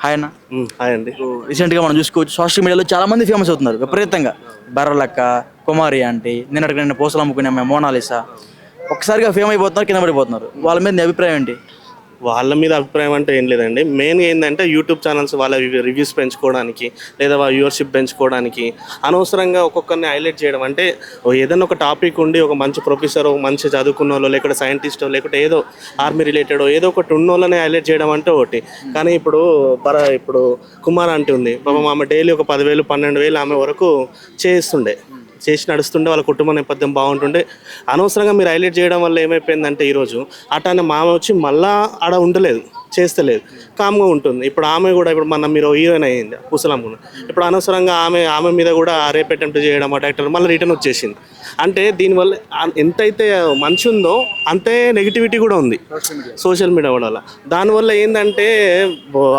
Hi అన్న. Hi అండి. రీసెంట్గా మనం చూసుకోవచ్చు సోషల్ మీడియాలో చాలా మంది ఫేమస్ అవుతున్నారు విపరీతంగా. బర్రలక్క, కుమారి ఆంటీ, నిన్నటికి నిన్న పూసలు అమ్ముకునే అమ్మాయి మోనాలిసా ఒక్కసారిగా ఫేమ్ అయిపోతున్నారు, కింద పడిపోతున్నారు. వాళ్ళ మీద నీ అభిప్రాయం ఏంటి? వాళ్ళ మీద అభిప్రాయం అంటే ఏం లేదండి. మెయిన్గా ఏంటంటే యూట్యూబ్ ఛానల్స్ వాళ్ళ రివ్యూస్ పెంచుకోవడానికి లేదా వాళ్ళ వ్యూవర్షిప్ పెంచుకోవడానికి అనవసరంగా ఒక్కొక్కరిని హైలైట్ చేయడం. అంటే ఏదైనా ఒక టాపిక్ ఉండి ఒక మంచి ప్రొఫెసర్, మంచి చదువుకున్న వాళ్ళు, లేకపోతే సైంటిస్ట్, లేకపోతే ఏదో ఆర్మీ రిలేటెడ్ ఏదో ఒకటి ఉన్న వాళ్ళని హైలైట్ చేయడం అంటే ఒకటి. కానీ ఇప్పుడు కుమార్ అంటే ఉంది పాపం, ఆమె డైలీ ఒక 10,000 12,000 ఆమె వరకు చేసి నడుస్తుండే, వాళ్ళ కుటుంబ నేపథ్యం బాగుంటుండే. అనవసరంగా మీరు హైలైట్ చేయడం వల్ల ఏమైపోయిందంటే ఈరోజు అటానే మామ వచ్చి మళ్ళా ఆడ ఉండలేదు, చేస్తలేదు, కామ్గా ఉంటుంది. ఇప్పుడు ఆమె కూడా మీరు హీరోయిన్ అయ్యింది పూసలమ్మున, ఇప్పుడు అనవసరంగా ఆమె మీద కూడా రేప్ అటెంప్ట్ చేయడం అటాక్టర్ మళ్ళీ రిటర్న్ వచ్చేసింది. అంటే దీనివల్ల ఎంతైతే మంచి ఉందో అంతే నెగిటివిటీ కూడా ఉంది సోషల్ మీడియా వల్ల. దానివల్ల ఏంటంటే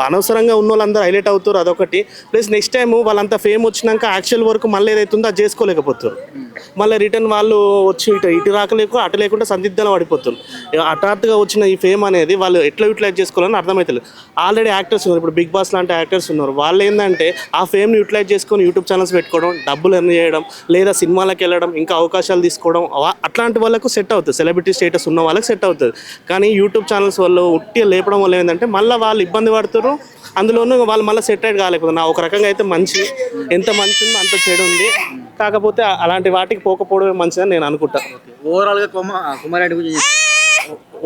అనవసరంగా ఉన్న వాళ్ళందరూ హైలైట్ అవుతారు, అదొకటి. ప్లస్ నెక్స్ట్ టైం వాళ్ళంతా ఫేమ్ వచ్చినాక యాక్చువల్ వర్క్ మళ్ళీ ఏదైతుందో అది చేసుకోలేకపోతారు. మళ్ళీ రిటర్న్ వాళ్ళు వచ్చి ఇటు రాకలేక అటు లేకుండా సందిగ్ధంలో పడిపోతారు. హఠాత్తుగా వచ్చిన ఈ ఫేమ్ అనేది వాళ్ళు ఎట్లా యూటిలైజ్ చేసుకోవాలని అర్థమవుతుంది. ఆల్రెడీ యాక్టర్స్ ఉన్నారు, ఇప్పుడు బిగ్ బాస్ లాంటి యాక్టర్స్ ఉన్నారు. వాళ్ళు ఏంటంటే ఆ ఫేమ్ని యూటిలైజ్ చేసుకొని యూట్యూబ్ ఛానల్స్ పెట్టుకోవడం, డబ్బులు ఎర్న్ చేయడం, లేదా సినిమాలకు వెళ్ళడం, ఇంకా అవకాశాలు తీసుకోవడం, అట్లాంటి వాళ్ళకు సెట్ అవుతుంది. సెలబ్రిటీ స్టేటస్ ఉన్న వాళ్ళకి సెట్ అవుతుంది. కానీ యూట్యూబ్ ఛానల్స్ వాళ్ళు ఉట్టిగా లేపడం వల్ల ఏంటంటే మళ్ళీ వాళ్ళు ఇబ్బంది పడుతారు. అందులోనూ వాళ్ళు మళ్ళీ సెట్ అయ్యి కాలేకపోతే నా ఒక రకంగా అయితే మంచి, ఎంత మంచి ఉందో అంత చెడు ఉంది. కాకపోతే అలాంటి వాటికి పోకపోవడమే మంచిదని నేను అనుకుంటాను. ఓవరాల్గా కుమారి ఆంటీ గురించి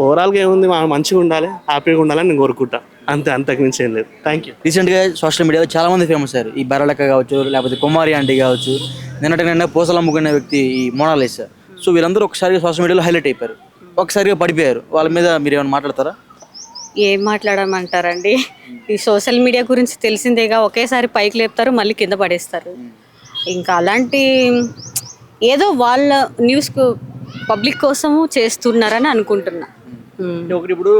ఓవరాల్గా ఏముంది, మంచిగా ఉండాలి, హ్యాపీగా ఉండాలని నేను కోరుకుంటా, అంతే, అంతకు మించి ఏం లేదు. Thank you. రీసెంట్గా సోషల్ మీడియాలో చాలా మంది ఫేమస్ అయ్యారు. ఈ బర్రలక్క కావచ్చు, లేకపోతే కుమారి ఆంటీ కావచ్చు, నిన్నటి నిన్న పూసలు అమ్ముకునే వ్యక్తి ఈ మోనాలిసా. సో వీళ్ళందరూ ఒకసారిగా సోషల్ మీడియాలో హైలైట్ అయిపోయారు, ఒకసారిగా పడిపోయారు. వాళ్ళ మీద మీరు ఏమైనా మాట్లాడతారా? ఏం మాట్లాడమంటారండి? ఈ సోషల్ మీడియా గురించి తెలిసిందేగా, ఒకేసారి పైకి లేపుతారు, మళ్ళీ కింద పడేస్తారు. ఇంకా అలాంటి ఏదో వాళ్ళ న్యూస్కు పబ్లిక్ కోసము చేస్తున్నారని అనుకుంటున్నా. ఒకటి ఇప్పుడు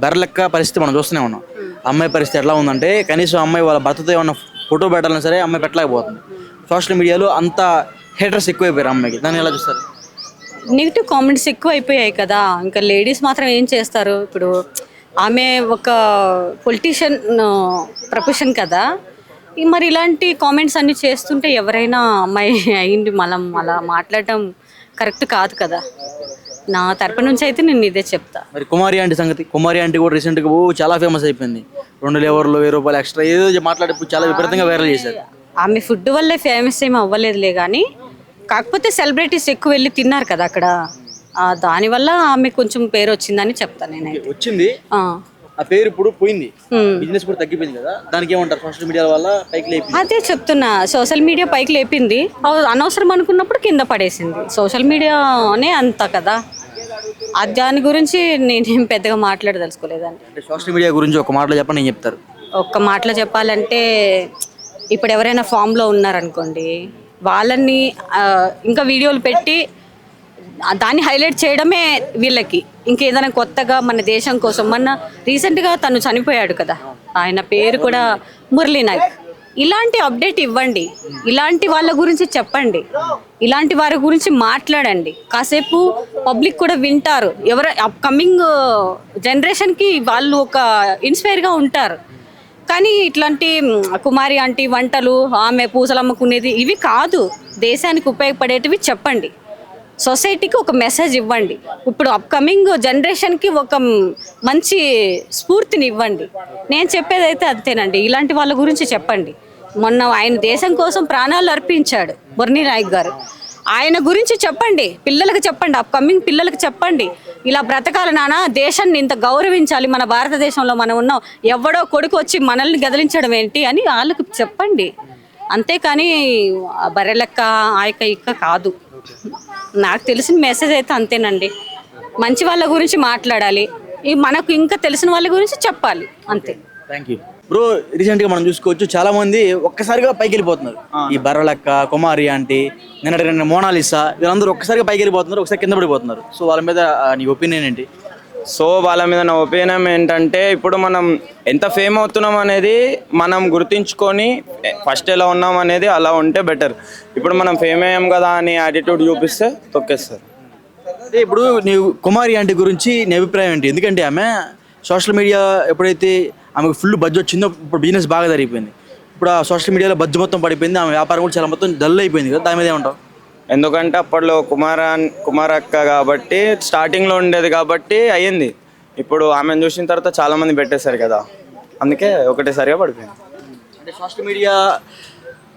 బర్రలక్క పరిస్థితి మనం చూస్తూనే ఉన్నాం. అమ్మాయి పరిస్థితి ఎట్లా ఉందంటే కనీసం అమ్మాయి వాళ్ళ భర్తతో ఏమన్నా ఫోటో పెట్టాలన్నా సరే అమ్మాయి పెట్టలేకపోతుంది. సోషల్ మీడియాలో అంత హేటర్స్ ఎక్కువైపోయారు అమ్మాయికి. దాన్ని ఎలా చూస్తారు? నెగిటివ్ కామెంట్స్ ఎక్కువ అయిపోయాయి కదా. ఇంకా లేడీస్ మాత్రం ఏం చేస్తారు? ఇప్పుడు ఆమె ఒక పొలిటీషియన్ ప్రొఫెషన్ కదా, మరి ఇలాంటి కామెంట్స్ అన్ని చేస్తుంటే ఎవరైనా అమ్మాయి అయింది మనం అలా మాట్లాడటం కరెక్ట్ కాదు కదా. నా తరపు నుంచి అయితే నేను ఇదే చెప్తా. మరి కుమారి ఆంటీ సంగతి, కుమారి ఆంటీ కూడా రీసెంట్గా చాలా ఫేమస్ అయిపోయింది. 2 లేవర్లు 1000 రూపాయలు ఎక్స్ట్రా ఏదో మాట్లాడి చాలా విపరీతంగా వైరల్ చేశారు. ఆమె ఫుడ్ వల్లే ఫేమస్ ఏమి అవ్వలేదులే, కానీ కాకపోతే సెలబ్రిటీస్ ఎక్కువ వెళ్ళి తిన్నారు కదా అక్కడ, దానివల్ల ఆమె కొంచెం పేరు వచ్చిందని చెప్తాను నేనైతే. వచ్చింది, ఆ పేరు ఇప్పుడు పోయింది, బిజినెస్ కూడా తగ్గిపోయింది కదా. దానికి ఏమంటారు? సోషల్ మీడియా వల్ల పైకి లేపి అదే చెప్తున్నా, సోషల్ మీడియా పైకి లేపింది, అనవసరం అనుకున్నప్పుడు కింద పడేసింది. సోషల్ మీడియానే అంత కదా, దాని గురించి నేనేం పెద్దగా మాట్లాడదలుచుకోలేదండి. అంటే సోషల్ మీడియా గురించి ఒక మాటలో చెప్పండి, నేను చెప్తారు. ఒక్క మాటలో చెప్పాలంటే, ఇప్పుడు ఎవరైనా ఫామ్లో ఉన్నారనుకోండి, వాళ్ళని ఇంకా వీడియోలు పెట్టి దాన్ని హైలైట్ చేయడమే వీళ్ళకి. ఇంకేదైనా కొత్తగా మన దేశం కోసం, మొన్న రీసెంట్గా తను చనిపోయాడు కదా, ఆయన పేరు కూడా మురళీ నాయక్. ఇలాంటి అప్డేట్ ఇవ్వండి, ఇలాంటి వాళ్ళ గురించి చెప్పండి, ఇలాంటి వారి గురించి మాట్లాడండి. కాసేపు పబ్లిక్ కూడా వింటారు, ఎవరు అప్కమింగ్ జనరేషన్కి వాళ్ళు ఒక ఇన్స్పైర్గా ఉంటారు. కానీ ఇట్లాంటి కుమారి ఆంటీ వంటలు, ఆమె పూసలు అమ్ముకునేది ఇవి కాదు. దేశానికి ఉపయోగపడేటివి చెప్పండి, సొసైటీకి ఒక మెసేజ్ ఇవ్వండి. ఇప్పుడు అప్కమింగ్ జనరేషన్కి ఒక మంచి స్ఫూర్తిని ఇవ్వండి. నేను చెప్పేదైతే అంతేనండి, ఇలాంటి వాళ్ళ గురించి చెప్పండి. మొన్న ఆయన దేశం కోసం ప్రాణాలు అర్పించాడు మురళీ నాయక్ గారు, ఆయన గురించి చెప్పండి, పిల్లలకు చెప్పండి, అప్కమింగ్ పిల్లలకు చెప్పండి, ఇలా బ్రతకాలి నాన్న, దేశాన్ని ఇంత గౌరవించాలి, మన భారతదేశంలో మనం ఉన్నాం, ఎవడో కొడుకు వచ్చి మనల్ని గదిలించడం ఏంటి అని వాళ్ళకు చెప్పండి. అంతేకాని బర్రెలెక్క ఆయక ఇక్క కాదు. నాకు తెలిసిన మెసేజ్ అయితే అంతేనండి, మంచి వాళ్ళ గురించి మాట్లాడాలి, మనకు ఇంకా తెలిసిన వాళ్ళ గురించి చెప్పాలి, అంతే. Thank you bro. రీసెంట్గా మనం చూసుకోవచ్చు చాలా మంది ఒక్కసారిగా పైకి వెళ్ళిపోతున్నారు. ఈ బర్రలక్క, కుమారి ఆంటీ, నిన్న మోనాలిసా, వీళ్ళందరూ ఒక్కసారిగా పైకి వెళ్ళిపోతున్నారు, ఒకసారి కింద పడిపోతున్నారు. సో వాళ్ళ మీద నీ ఒపీనియన్ ఏంటి? సో వాళ్ళ మీద నా ఒపీనియన్ ఏంటంటే, ఇప్పుడు మనం ఎంత ఫేమ్ అవుతున్నాం అనేది మనం గుర్తించుకొని ఫస్ట్ ఎలా ఉన్నాం అనేది అలా ఉంటే బెటర్. ఇప్పుడు మనం ఫేమ్ అయ్యాం కదా అని యాటిట్యూడ్ చూపిస్తే తొక్కేస్తారు. ఇప్పుడు నీవు కుమారి ఆంటీ గురించి నీ అభిప్రాయం ఏంటి? ఎందుకంటే ఆమె సోషల్ మీడియా ఎప్పుడైతే ఆమెకు ఫుల్ బడ్జ్ వచ్చింది, ఇప్పుడు బిజినెస్ బాగా జరిగిపోయింది. ఇప్పుడు ఆ సోషల్ మీడియాలో బడ్జ్ మొత్తం పడిపోయింది, ఆమె వ్యాపారం కూడా చాలా మొత్తం డల్ అయిపోయింది కదా, దాని మీద ఏమంటావు? ఎందుకంటే అప్పట్లో కుమారక్క కాబట్టి స్టార్టింగ్లో ఉండేది కాబట్టి అయ్యింది. ఇప్పుడు ఆమెను చూసిన తర్వాత చాలామంది పెట్టేశారు కదా, అందుకే ఒకటేసారిగా పడిపోయింది. అంటే సోషల్ మీడియా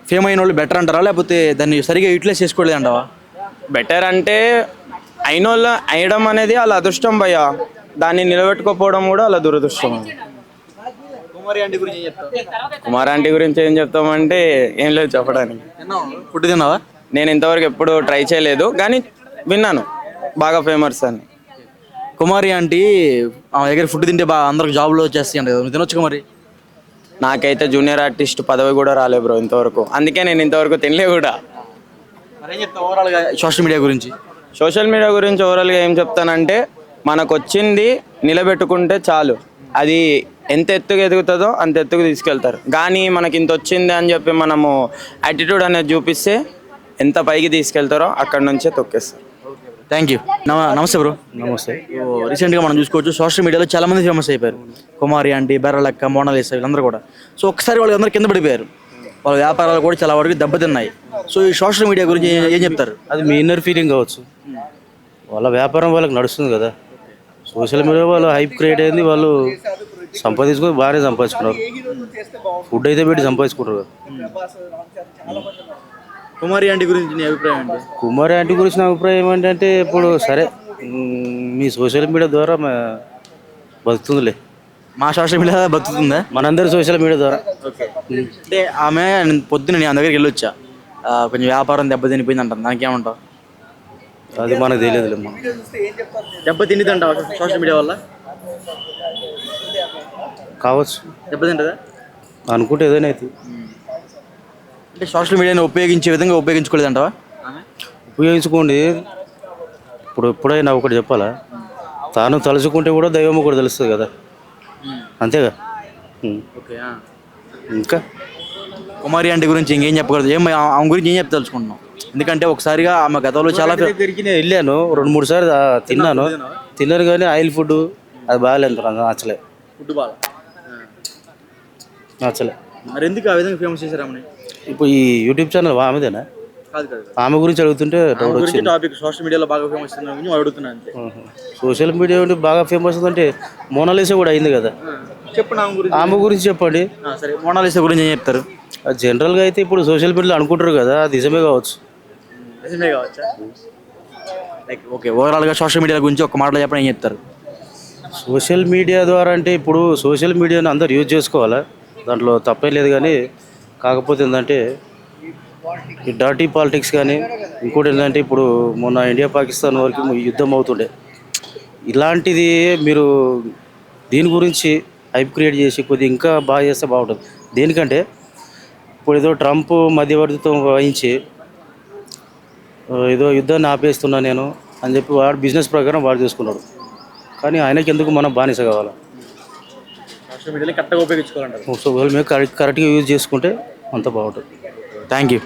ఫేమ్ అయిన వాళ్ళు బెటర్ అంటారా, లేకపోతే దాన్ని సరిగా యూటిలైజ్ చేసుకోలేదు అంటావా? బెటర్ అంటే అయిన వాళ్ళు అయ్యడం అనేది వాళ్ళ అదృష్టం భయ్య, దాన్ని నిలబెట్టుకోకపోవడం కూడా వాళ్ళ దురదృష్టం. కుమారి ఆంటీ గురించి ఏం చెప్తావు? కుమార్ ఆంటీ గురించి ఏం చెప్తామంటే ఏం లేదు చెప్పడానికి. ఫుడ్ తిన్నావా? నేను ఇంతవరకు ఎప్పుడు ట్రై చేయలేదు కానీ విన్నాను బాగా ఫేమస్ అని. కుమారి ఆంటీ ఆమె దగ్గర ఫుడ్ తింటే బాగా అందరికి జాబ్లో వచ్చేస్తాయి అంట కదా, నువ్వు తినొచ్చు మరి? నాకైతే జూనియర్ ఆర్టిస్ట్ పదవి కూడా రాలే బ్రో ఇంతవరకు, అందుకే నేను ఇంతవరకు తినలే కూడా. మరేం చెప్తావు ఓవరాల్గా సోషల్ మీడియా గురించి? సోషల్ మీడియా గురించి ఓవరాల్గా ఏం చెప్తానంటే మనకు వచ్చింది నిలబెట్టుకుంటే చాలు, అది ఎంత ఎత్తుకు ఎదుగుతుందో అంత ఎత్తుకు తీసుకెళ్తారు. కానీ మనకి ఇంత వచ్చింది అని చెప్పి మనము యాటిట్యూడ్ అనేది చూపిస్తే ఎంత పైకి తీసుకెళ్తారో అక్కడ నుంచే తొక్కేస్తారు. Thank you. నమస్తే బ్రో. నమస్తే. రీసెంట్గా మనం చూసుకోవచ్చు సోషల్ మీడియాలో చాలా మంది ఫేమస్ అయిపోయారు. కుమారి ఆంటీ, బెర్రలక్క, మోనాలిసా వీళ్ళందరూ కూడా. సో ఒకసారి వాళ్ళు అందరూ కింద పడిపోయారు, వాళ్ళ వ్యాపారాలు కూడా చాలా వరకు దెబ్బతిన్నాయి. సో ఈ సోషల్ మీడియా గురించి ఏం చెప్తారు? అది మీ ఇన్నర్ ఫీలింగ్ కావచ్చు, వాళ్ళ వ్యాపారం వాళ్ళకి నడుస్తుంది కదా. సోషల్ మీడియా వాళ్ళు హైప్ క్రియేట్ అయింది, వాళ్ళు సంపాదించుకొని బాగానే సంపాదించుకున్నారు, ఫుడ్ అయితే పెట్టి సంపాదించుకుంటారు కదా. కుమారి ఆంటీ గురించి నీ అభిప్రాయం ఏంటి? కుమారి ఆంటీ గురించి నా అభిప్రాయం ఏంటంటే ఇప్పుడు సరే మీ సోషల్ మీడియా ద్వారా బతుకుతుందిలే. మా సోషల్ మీడియా బతుకుతుందా? మనందరి సోషల్ మీడియా ద్వారా. అంటే ఆమె పొద్దున్న నేను దగ్గరికి వెళ్ళొచ్చా, కొంచెం వ్యాపారం దెబ్బతినిపోయింది అంటాను, దానికి ఏమంటావు? అది మనకు తెలియదులే. దెబ్బతిండిదంటావా సోషల్ మీడియా వల్ల? కావచ్చు, దెబ్బతింటుందా అనుకుంటే ఏదైనా అయితే. అంటే సోషల్ మీడియాని ఉపయోగించే విధంగా ఉపయోగించుకోలేదంటావా? ఉపయోగించుకోండి. ఇప్పుడు ఎప్పుడైనా ఒకటి చెప్పాలా, తాను తలుచుకుంటే కూడా దైవం కూడా తెలుస్తుంది కదా, అంతేగా. ఓకే. ఇంకా కుమారి ఆంటీ గురించి ఇంకేం చెప్పకూడదు, ఆమె గురించి ఏం చెప్పదలుచుకుంటున్నాం? ఎందుకంటే ఒకసారిగా ఆమె గతంలో చాలా దగ్గరికి నేను వెళ్ళాను 2-3 సార్లు తిన్నాను కానీ ఆయిల్ ఫుడ్ అది బాగాలేదు, నచ్చలే. ఫుడ్ బాగా నచ్చలే. మరి ఎందుకు ఆ విధంగా ఫేమస్ చేశారు ఆమెని? ఇప్పుడు ఈ యూట్యూబ్ ఛానల్ ఆమెదేనా? కాదు కాదు, ఆమె గురించి అడుగుతుంటే డౌట్ వచ్చింది. టాపిక్ సోషల్ మీడియాలో బాగా ఫేమస్ అడుగుతున్నాను అంతే. సోషల్ మీడియా బాగా ఫేమస్ అంటే మోనాలిసా కూడా అయింది కదా. చెప్పండి ఆమె గురించి చెప్పండి. సరే, మోనాలిసా గురించి ఏం చెప్తారు? జనరల్గా అయితే ఇప్పుడు సోషల్ మీడియాలో అనుకుంటారు కదా, అది నిజమే కావచ్చు. నిజమే కావచ్చా? లైక్ ఓకే, ఓవరాల్గా సోషల్ మీడియా గురించి ఒక మాటలో చెప్పండి, ఏం చెప్తారు? సోషల్ మీడియా ద్వారా అంటే ఇప్పుడు సోషల్ మీడియాని అందరు యూజ్ చేసుకోవాలా, దాంట్లో తప్పే లేదు. కానీ కాకపోతే ఏంటంటే ఈ డర్టీ పాలిటిక్స్ కానీ ఇంకోటి ఏంటంటే ఇప్పుడు మొన్న ఇండియా పాకిస్తాన్ వరకు యుద్ధం అవుతుండే, ఇలాంటిది మీరు దీని గురించి హైప్ క్రియేట్ చేసి కొద్దిగా ఇంకా బాగా చేస్తే బాగుంటుంది. దేనికంటే ఇప్పుడు ఏదో ట్రంప్ మధ్యవర్తిత్వం వహించి ఏదో యుద్ధాన్ని ఆపేస్తున్నా నేను అని చెప్పి వాడు బిజినెస్ ప్రకారం వాడు చేసుకున్నాడు. కానీ ఆయనకి ఎందుకు మనం బానిస కావాలా? సోషల్ మీడియాలో కరెక్ట్గా ఉపయోగించుకోవాలంటారు. సో వాళ్ళు మేము కరెక్ట్గా యూజ్ చేసుకుంటే అంత బాగుంటుంది. Thank you.